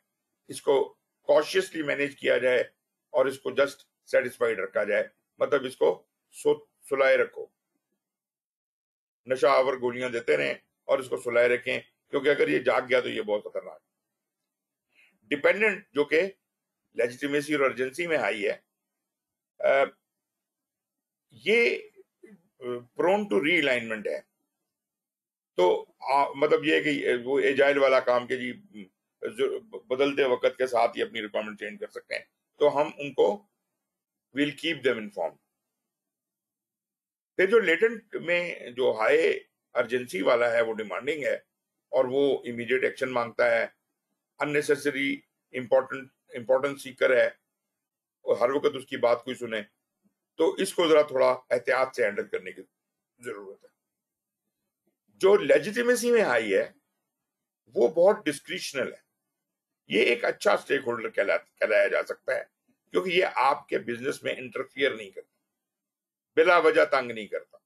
इसको कॉशियसली मैनेज किया जाए और इसको जस्ट सेटिस्फाइड रखा जाए, मतलब इसको सुलाए रखो। नशा आवर गोलियां देते रहें और इसको सुलाए रखें, क्योंकि अगर ये जाग गया तो ये बहुत खतरनाक। डिपेंडेंट जो कि लेजिटिमेसी और अर्जेंसी में हाई है, ये प्रोन टू रीअलाइनमेंट है। तो मतलब ये है कि वो एजाइल वाला काम के जी बदलते वक्त के साथ ही अपनी रिक्वायरमेंट चेंज कर सकते हैं, तो हम उनको विल कीप देम इन्फॉर्म। फिर जो लेटेंट में जो हाई अर्जेंसी वाला है वो डिमांडिंग है और वो इमीडिएट एक्शन मांगता है, अननेसेसरी इंपॉर्टेंस सीकर है और हर वक्त उसकी बात कोई सुने, तो इसको जरा थोड़ा एहतियात से हैंडल करने की जरूरत है। जो लेजिटिमेसी में हाई है वो बहुत डिस्क्रिशनल है, ये एक अच्छा स्टेक होल्डर कहलाया जा सकता है, क्योंकि ये आपके बिजनेस में इंटरफियर नहीं करता, बिला वजह तंग नहीं करता।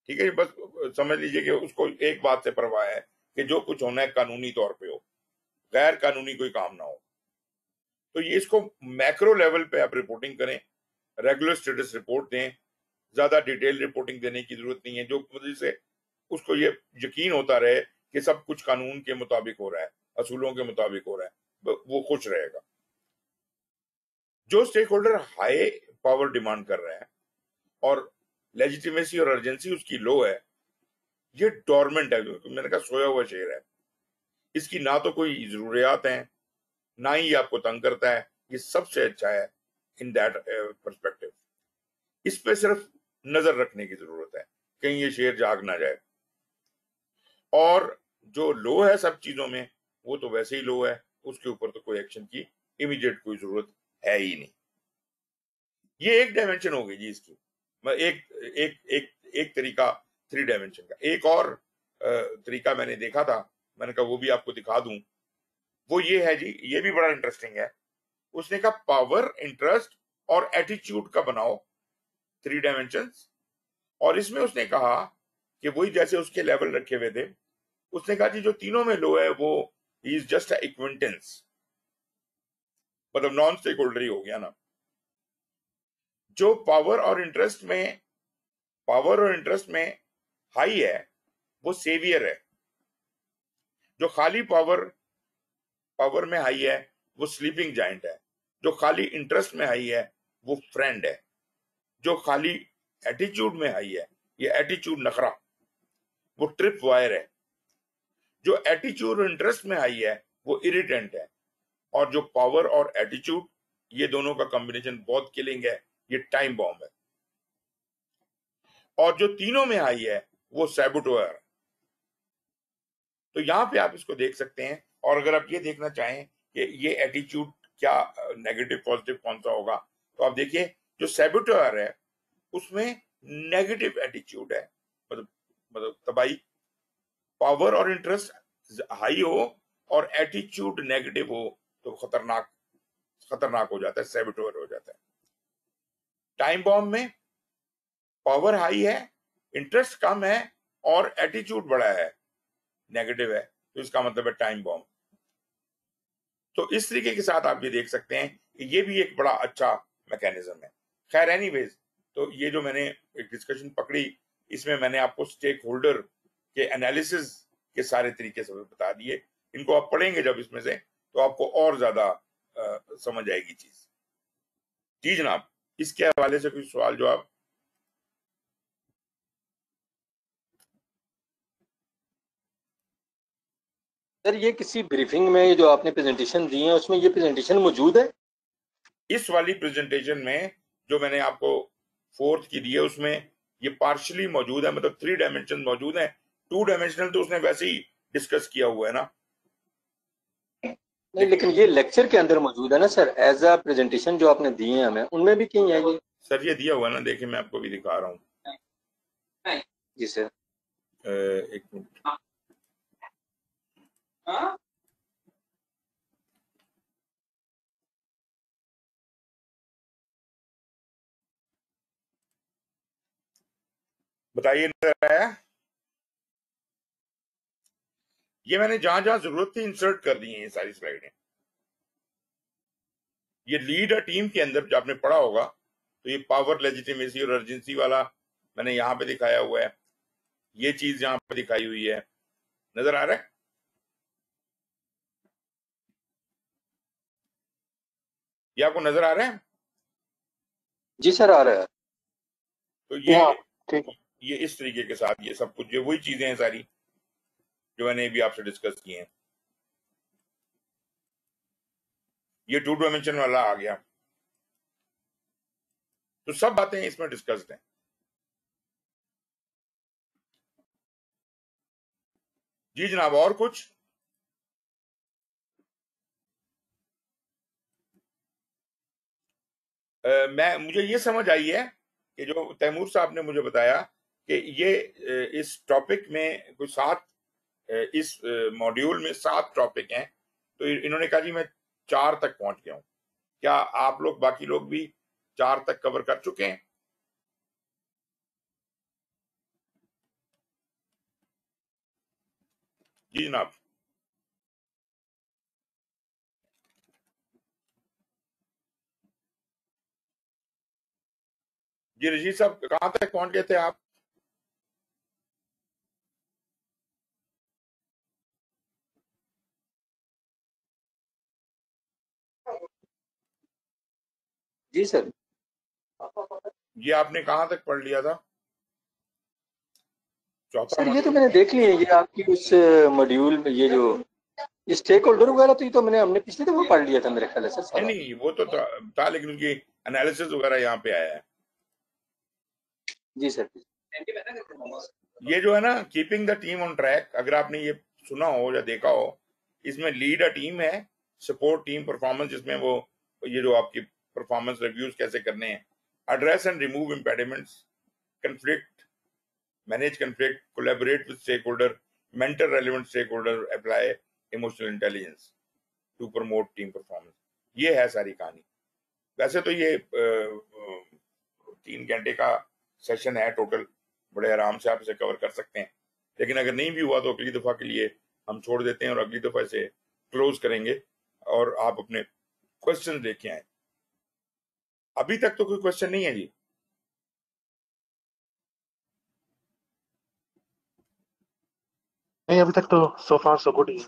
ठीक है, बस समझ लीजिए कि उसको एक बात से परवाह है कि जो कुछ होना है कानूनी तौर पे हो, गैर कानूनी कोई काम ना हो। तो ये इसको मैक्रो लेवल पे आप रिपोर्टिंग करें, रेगुलर स्टेटस रिपोर्ट दें, ज्यादा डिटेल रिपोर्टिंग देने की जरूरत नहीं है, जो वजह से उसको ये यकीन होता रहे कि सब कुछ कानून के मुताबिक हो रहा है, असूलों के मुताबिक हो रहा है, वो खुश रहेगा। जो stake holder high power demand कर रहा है और लेजिटिमेसी और अर्जेंसी उसकी लो है, ये डोरमेंट है, मैंने कहा सोया हुआ शेर है। इसकी ना तो कोई जरूरियात है, ना ही आपको तंग करता है, ये सबसे अच्छा है इन दैट पर्सपेक्टिव। इस पे सिर्फ नजर रखने की जरूरत है, कहीं ये शेर जाग ना जाए। और जो लो है सब चीजों में, वो तो वैसे ही लो है, उसके ऊपर तो कोई एक्शन की इमीडिएट कोई जरूरत है ही नहीं। ये एक डायमेंशन हो गई जी इसकी। मैं एक एक एक एक तरीका 3 डायमेंशन का। एक और तरीका मैंने देखा था, मैंने कहा वो भी आपको दिखा दूं। वो ये है जी, ये भी बड़ा इंटरेस्टिंग है। उसने कहा पावर, इंटरेस्ट और एटीट्यूड का बनाओ 3 डायमेंशंस, और इसमें उसने कहा कि वही जैसे उसके लेवल रखे हुए थे, उसने कहा जी जो तीनों में लो है वो इज जस्ट एक्विंटेंस, मतलब नॉन स्टेक होल्डर ही हो गया ना। जो पावर और इंटरेस्ट में हाई है वो सेवियर है, जो खाली पावर में हाई है वो स्लीपिंग जाइंट है, जो खाली इंटरेस्ट में हाई है वो फ्रेंड है, जो खाली एटीट्यूड में हाई है, ये एटीट्यूड नखरा, वो ट्रिप वायर है, जो एटीट्यूड और इंटरेस्ट में हाई है वो इरिटेंट है, और जो पावर और एटीट्यूड ये दोनों का कॉम्बिनेशन बहुत किलिंग है, ये टाइम बॉम्ब है, और जो तीनों में हाई है वो सैबोटोयर है। तो यहां पे आप इसको देख सकते हैं। और अगर आप ये देखना चाहें कि ये एटीट्यूड क्या नेगेटिव पॉजिटिव कौन सा होगा, तो आप देखिए जो सैबोटोयर है उसमें नेगेटिव एटीट्यूड है, मतलब तबाही, पावर और इंटरेस्ट हाई हो और एटीट्यूड नेगेटिव हो तो खतरनाक हो जाता है, सैबोटोयर हो जाता है। टाइम बॉम्ब में पावर हाई है, इंटरेस्ट कम है और एटीट्यूड बड़ा है, नेगेटिव है, तो इसका मतलब है टाइम बॉम्ब। तो इस तरीके के साथ आप ये देख सकते हैं कि ये भी एक बड़ा अच्छा मैकेनिज्म है। खैर एनीवेज, तो ये जो मैंने एक डिस्कशन पकड़ी, इसमें मैंने आपको स्टेक होल्डर के एनालिसिस के सारे तरीके से बता दिए। इनको आप पढ़ेंगे जब इसमें से तो आपको और ज्यादा समझ आएगी चीज। जी जनाब, इसके हवाले से कुछ सवाल जवाब? सर ये किसी ब्रीफिंग में जो आपने प्रेजेंटेशन दी है उसमें ये प्रेजेंटेशन मौजूद है? इस वाली प्रेजेंटेशन में जो मैंने आपको फोर्थ की दी है उसमें ये पार्शियली मौजूद है, मतलब 3 डायमेंशन मौजूद है। 2 डायमेंशनल तो उसने वैसे ही डिस्कस किया हुआ है ना। नहीं, लेकिन ये लेक्चर के अंदर मौजूद है ना सर, एज अ प्रेजेंटेशन जो आपने दिए हैं हमें, उनमें भी कहीं है ये? सर ये दिया हुआ है ना, देखिए मैं आपको भी दिखा रहा हूँ। जी सर। एक मिनट। बताइए, नजर आया? ये मैंने जहां जहां जरूरत थी इंसर्ट कर दी है ये सारी स्लाइडें। ये लीड अ टीम के अंदर जो आपने पढ़ा होगा, तो ये पावर, लेजिटिमेसी और अर्जेंसी वाला मैंने यहाँ पे दिखाया हुआ है, ये चीज यहाँ पे दिखाई हुई है। नजर आ रहा है? ये आपको नजर आ रहा है? जी सर आ रहा है। तो हाँ ठीक है। ये इस तरीके के साथ ये सब कुछ, ये वही चीजें हैं सारी जो मैंने अभी आपसे डिस्कस की हैं। ये 2 डायमेंशन वाला आ गया, तो सब बातें इसमें डिस्कस्ड हैं। जी जनाब, और कुछ? मुझे ये समझ आई है कि जो तैमूर साहब ने मुझे बताया कि ये इस टॉपिक में कोई 7, इस मॉड्यूल में 7 टॉपिक हैं, तो इन्होंने कहा जी मैं 4 तक पहुंच गया हूं। क्या आप लोग, बाकी लोग भी 4 तक कवर कर चुके हैं? जी जनाब। जी रशीद साहब, कहां तक पहुंच गए थे आप? जी सर। ये आपने कहां तक पढ़ लिया था? चौथा सर ये तो मॉड्यूल? मैंने देख लिया है, ये आपकी उस मॉड्यूल में ये जो स्टेक होल्डर वगैरह, तो ये तो हमने पिछले दफा पढ़ लिया था मेरे ख्याल है सर नहीं सारा। नहीं, वो तो था लेकिन उसकी एनालिसिस वगैरह यहाँ पे आया है। जी सर। ये जो है ना, keeping the team on track, अगर आपने ये सुना हो या देखा हो, इसमें लीड अ टीम है, सपोर्ट टीम परफॉर्मेंस, जिसमें वो ये जो आपकी परफॉर्मेंस रिव्यूज कैसे करने हैं, address and remove impediments, conflict, manage conflict, collaborate with stake holder, mentor relevant stake holder, apply emotional intelligence to promote team performance. ये है सारी कहानी। वैसे तो ये 3 घंटे का सेशन है टोटल, बड़े आराम से आप इसे कवर कर सकते हैं, लेकिन अगर नहीं भी हुआ तो अगली दफा के लिए हम छोड़ देते हैं और अगली दफा इसे क्लोज करेंगे और आप अपने क्वेश्चन लेके आए। अभी तक तो कोई क्वेश्चन नहीं है जी। नहीं, अभी तक तो सो फार सो गुड ही है।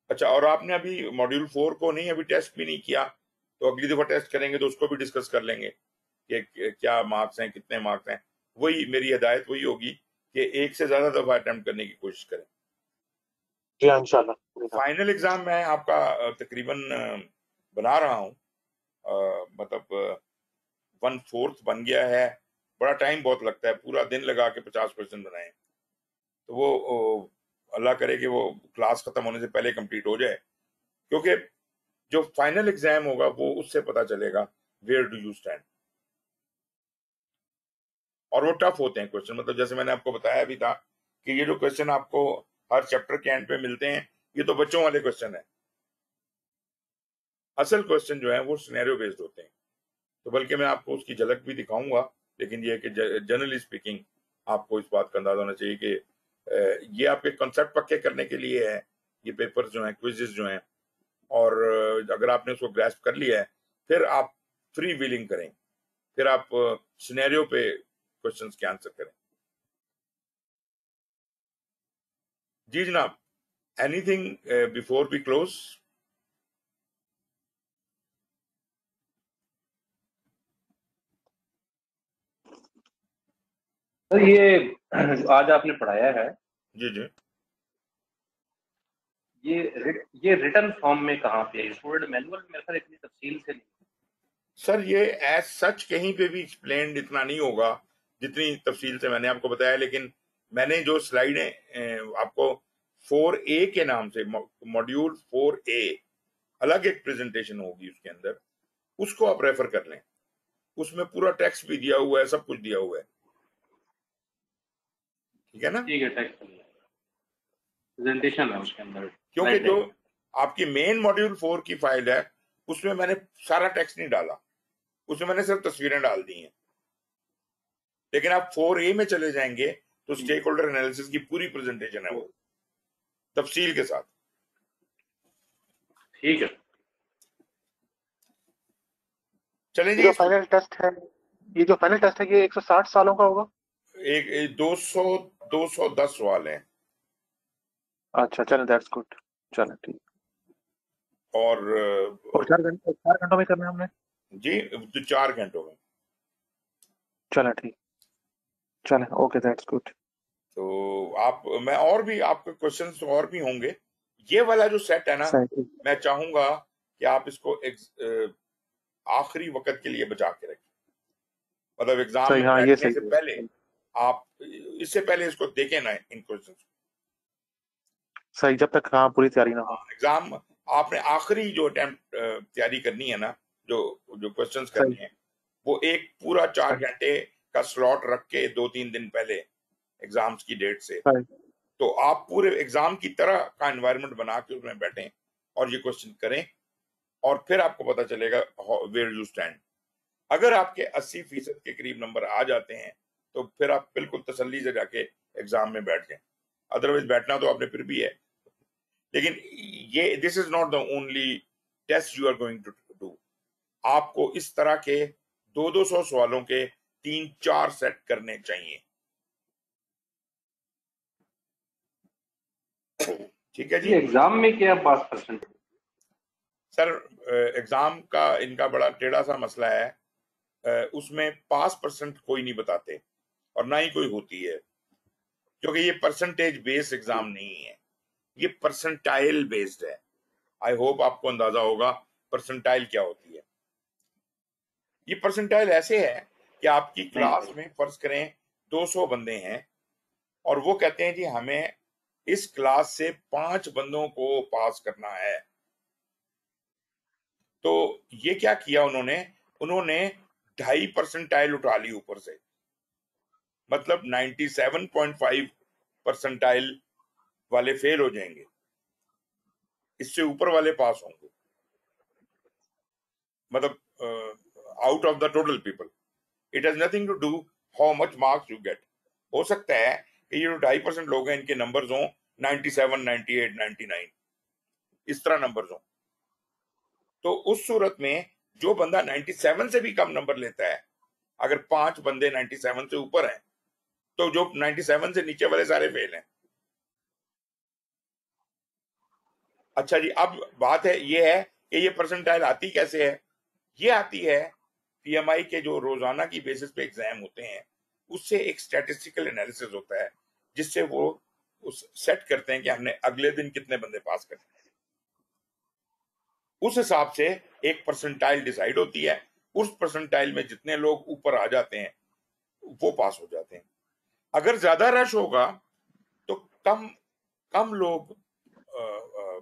अच्छा, और आपने अभी मॉड्यूल 4 को नहीं अभी टेस्ट भी नहीं किया, तो अगली दफा टेस्ट करेंगे तो उसको भी डिस्कस कर लेंगे कि क्या मार्क्स हैं, कितने मार्क्स हैं। वही मेरी हिदायत वही होगी कि एक से ज्यादा दफा अटेम्प्ट करने की कोशिश करें। जी हाँ, इंशाल्लाह। फाइनल एग्जाम मैं आपका तकरीबन बना रहा हूँ, मतलब 1/4 बन गया है। बड़ा टाइम बहुत लगता है, पूरा दिन लगा के 50% बनाए, तो वो अल्लाह करे कि वो क्लास खत्म होने से पहले कंप्लीट हो जाए, क्योंकि जो फाइनल एग्जाम होगा वो उससे पता चलेगा वेयर डू यू स्टैंड। और वो टफ होते हैं क्वेश्चन, मतलब जैसे मैंने आपको बताया भी था कि ये जो क्वेश्चन आपको हर चैप्टर के एंड पे मिलते हैं, ये तो बच्चों वाले क्वेश्चन है। असल क्वेश्चन जो है वो सिनेरियो बेस्ड होते हैं। तो बल्कि मैं आपको उसकी झलक भी दिखाऊंगा, लेकिन ये है कि जनरली स्पीकिंग आपको इस बात का अंदाजा होना चाहिए कि ये आपके कॉन्सेप्ट पक्के करने के लिए है, ये पेपर जो है, क्विजेस जो हैं। और अगर आपने उसको ग्रैस्प कर लिया है, फिर आप फ्री विलिंग करें, फिर आप सिनेरियो पे क्वेश्चंस के आंसर करें। जी जनाब, एनीथिंग बिफोर वी क्लोज? तो ये आज आपने पढ़ाया है, जी जी। ये रिटर्न फॉर्म में कहाँ पे है? स्टूडेंट मैनुअल में मेरे ख्याल इतनी तफसील से नहीं। सर ये एज सच कहीं पे भी एक्सप्लेन्ड इतना नहीं होगा जितनी तफसील से मैंने आपको बताया, लेकिन मैंने जो स्लाइडें आपको 4A के नाम से, मॉड्यूल 4A, अलग एक प्रेजेंटेशन होगी उसके अंदर, उसको आप रेफर कर लें। उसमें पूरा टेक्स्ट भी दिया हुआ है, सब कुछ दिया हुआ है, ठीक है ना? ठीक है, टेक्स्ट प्रेजेंटेशन है उसके अंदर, क्योंकि स्लाइड जो डेक। आपकी मेन मॉड्यूल 4 की फाइल है, उसमें मैंने सारा टेक्स्ट नहीं डाला, उसमें मैंने सिर्फ तस्वीरें डाल दी हैं। लेकिन आप 4A में चले जाएंगे तो स्टेक होल्डर एनालिसिस की पूरी प्रेजेंटेशन है, वो तफसील के साथ। ठीक है। चलें ये जी। जो फाइनल टेस्ट है, ये 160 सालों का होगा? एक 210 सवाल हैं। अच्छा, चलें, दैट्स गुड। चलें, ठीक। और और 4 घंटों में करना है हमने? जी, तो 4 घंटों में। चलें, ठीक। चलें, ओके, दैट्स गुड। तो आप, मैं और भी आपके क्वेश्चंस और भी होंगे। ये वाला जो सेट है ना, सही। मैं चाहूंगा कि आप इसको आखिरी वक्त के लिए बचा के रखें, मतलब एग्जाम सही, में हाँ, ये बैठने सही से है। पहले आप, इससे पहले इसको देखें ना इन क्वेश्चंस को। सही, जब तक हाँ पूरी तैयारी ना हो। एग्जाम आपने आखिरी जो अटेम्प्ट तैयारी करनी है ना, जो जो क्वेश्चंस सही। करनी है, वो एक पूरा 4 सही। घंटे का स्लॉट रख के 2-3 दिन पहले एग्जाम्स की डेट से, सही। तो आप पूरे एग्जाम की तरह का एनवायरनमेंट बना के उसमें बैठें और ये क्वेश्चन करें, और फिर आपको पता चलेगा वेयर यू स्टैंड। अगर आपके 80% के करीब नंबर आ जाते हैं, तो फिर आप बिल्कुल तसल्ली से जाके एग्जाम में बैठ जाएं। अदरवाइज बैठना तो आपने फिर भी है, लेकिन ये this is not the only test you are going to do. आपको इस तरह के 200 सवालों के 3-4 सेट करने चाहिए, ठीक है जी? ये एग्जाम में क्या पास परसेंट? सर एग्जाम का इनका बड़ा टेढ़ा सा मसला है, उसमें पास परसेंट कोई नहीं बताते और ना ही कोई होती है, क्योंकि ये परसेंटेज बेस्ड एग्जाम नहीं है, ये परसेंटाइल बेस्ड है। आई होप आपको अंदाजा होगा परसेंटाइल क्या होती है। ये परसेंटाइल ऐसे है कि आपकी क्लास नहीं। में फर्ज करें 200 बंदे हैं, और वो कहते हैं जी हमें इस क्लास से 5 बंदों को पास करना है। तो ये क्या किया उन्होंने, उन्होंने 2.5 परसेंटाइल उठा ली ऊपर से, मतलब 97.5 परसेंटाइल वाले फेल हो जाएंगे, इससे ऊपर वाले पास होंगे, मतलब out of the total people. It has nothing to do how much marks you get. हो सकता है कि ये जो 2.5% लोग हैं, इनके नंबर्स हों 97, 98, 99, इस तरह नंबर्स हों, तो उस सूरत में जो बंदा 97 से भी कम नंबर लेता है, अगर 5 बंदे 97 से ऊपर हैं तो जो 97 से नीचे वाले सारे फेल हैं। अच्छा जी, अब बात है ये है कि ये परसेंटाइल आती कैसे है? ये आती है पीएमआई के जो रोजाना की बेसिस पे एग्जाम होते हैं, उससे एक स्टैटिस्टिकल एनालिसिस होता है जिससे वो उस सेट करते हैं कि हमने अगले दिन कितने बंदे पास करने हैं। उस हिसाब से एक परसेंटाइल डिसाइड होती है। उस परसेंटाइल में जितने लोग ऊपर आ जाते हैं वो पास हो जाते हैं। अगर ज्यादा रश होगा तो कम कम लोग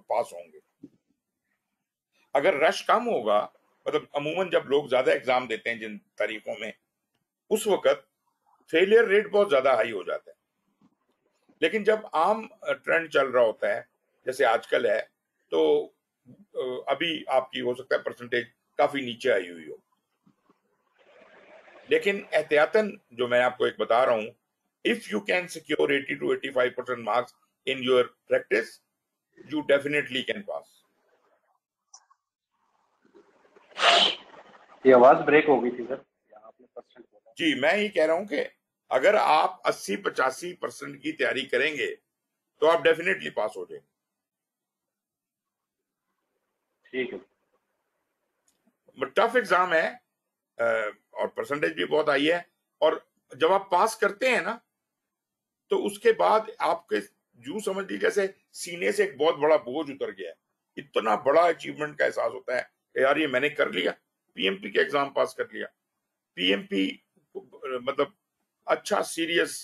पास होंगे। अगर रश कम होगा, मतलब अमूमन जब लोग ज्यादा एग्जाम देते हैं जिन तारीखों में, उस वक्त फेलियर रेट बहुत ज्यादा हाई हो जाता है। लेकिन जब आम ट्रेंड चल रहा होता है जैसे आजकल है, तो अभी आपकी हो सकता है परसेंटेज काफी नीचे आई हुई हो। लेकिन एहतियातन जो मैं आपको एक बता रहा हूं, if you can secure 80 to 85% marks in your practice, you definitely can pass. ये आवाज ब्रेक हो गई थी सर, आपने परसेंट बोला। जी, मैं ये कह रहा हूं कि अगर आप 80-85% की तैयारी करेंगे तो आप डेफिनेटली पास हो जाएंगे। ठीक है। टफ एग्जाम है और परसेंटेज भी बहुत आई है, और जब आप पास करते हैं ना तो उसके बाद आपके यूं समझ लीजिए जैसे सीने से एक बहुत बड़ा बोझ उतर गया है। इतना बड़ा अचीवमेंट का एहसास होता है कि यार ये मैंने कर लिया, पीएमपी के एग्जाम पास कर लिया। पीएमपी मतलब अच्छा सीरियस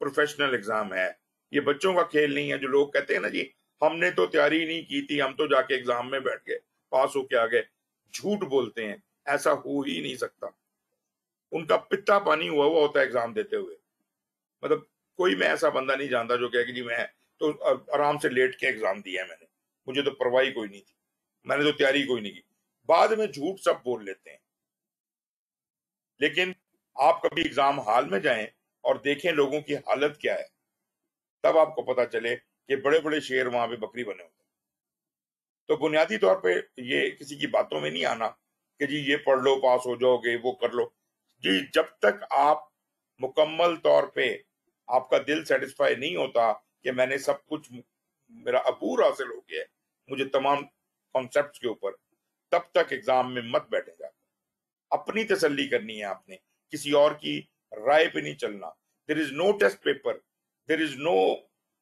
प्रोफेशनल एग्जाम है, ये बच्चों का खेल नहीं है। जो लोग कहते हैं ना जी हमने तो तैयारी नहीं की थी, हम तो जाके एग्जाम में बैठ गए, पास होके आ गए, झूठ बोलते हैं, ऐसा हो ही नहीं सकता। उनका पित्ता पानी हुआ हुआ होता है एग्जाम देते हुए। मतलब कोई मैं ऐसा बंदा नहीं जानता जो कहे कि जी मैं तो आराम से लेट के एग्जाम दिया है, मैंने, मुझे तो परवाही कोई नहीं थी, मैंने तो तैयारी कोई नहीं की। बाद में झूठ सब बोल लेते हैं। लेकिन आप कभी एग्जाम हॉल में जाएं और देखें लोगों की हालत क्या है, तब आपको पता चले कि बड़े बड़े शेर वहां पे बकरी बने होते हैं। तो बुनियादी तौर पे ये किसी की बातों में नहीं आना कि जी ये पढ़ लो पास हो जाओगे, वो कर लो। जी जब तक आप मुकम्मल तौर पे आपका दिल सेटिस्फाई नहीं होता कि मैंने सब कुछ, मेरा अबूर हासिल हो गया है मुझे तमाम कॉन्सेप्ट्स के ऊपर, तब तक एग्जाम में मत बैठेगा। अपनी तसल्ली करनी है आपने, किसी और की राय पे नहीं चलना। There is no test paper, there is no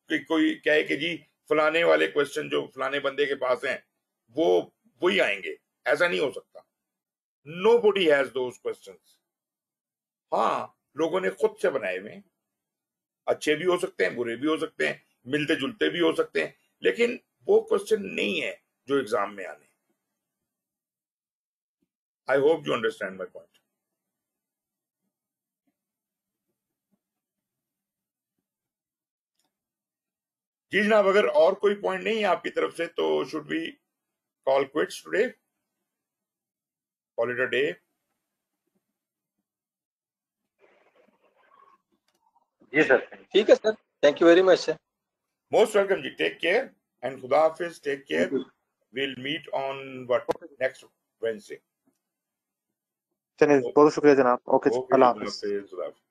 कोई कहे कि जी फलाने वाले क्वेश्चन जो फलाने बंदे के पास हैं वो वही आएंगे, ऐसा नहीं हो सकता। Nobody has those questions. हाँ, लोगों ने खुद से बनाए हुए, अच्छे भी हो सकते हैं, बुरे भी हो सकते हैं, मिलते जुलते भी हो सकते हैं, लेकिन वो क्वेश्चन नहीं है जो एग्जाम में आने। I hope you understand my point. जी जनाब, अगर और कोई पॉइंट नहीं है आपकी तरफ से तो should we call quits today, call it a day? जी सर, ठीक है sir, thank you very much sir. Most welcome जी, टेक केयर एंड खुदा हाफिज, take care. Thank you. Will meet on what next Wednesday. चलिए बहुत शुक्रिया जनाब। ओके, ओके, अल्लाह खुदा हाफिज। हाफिज, खुदा हाफिज।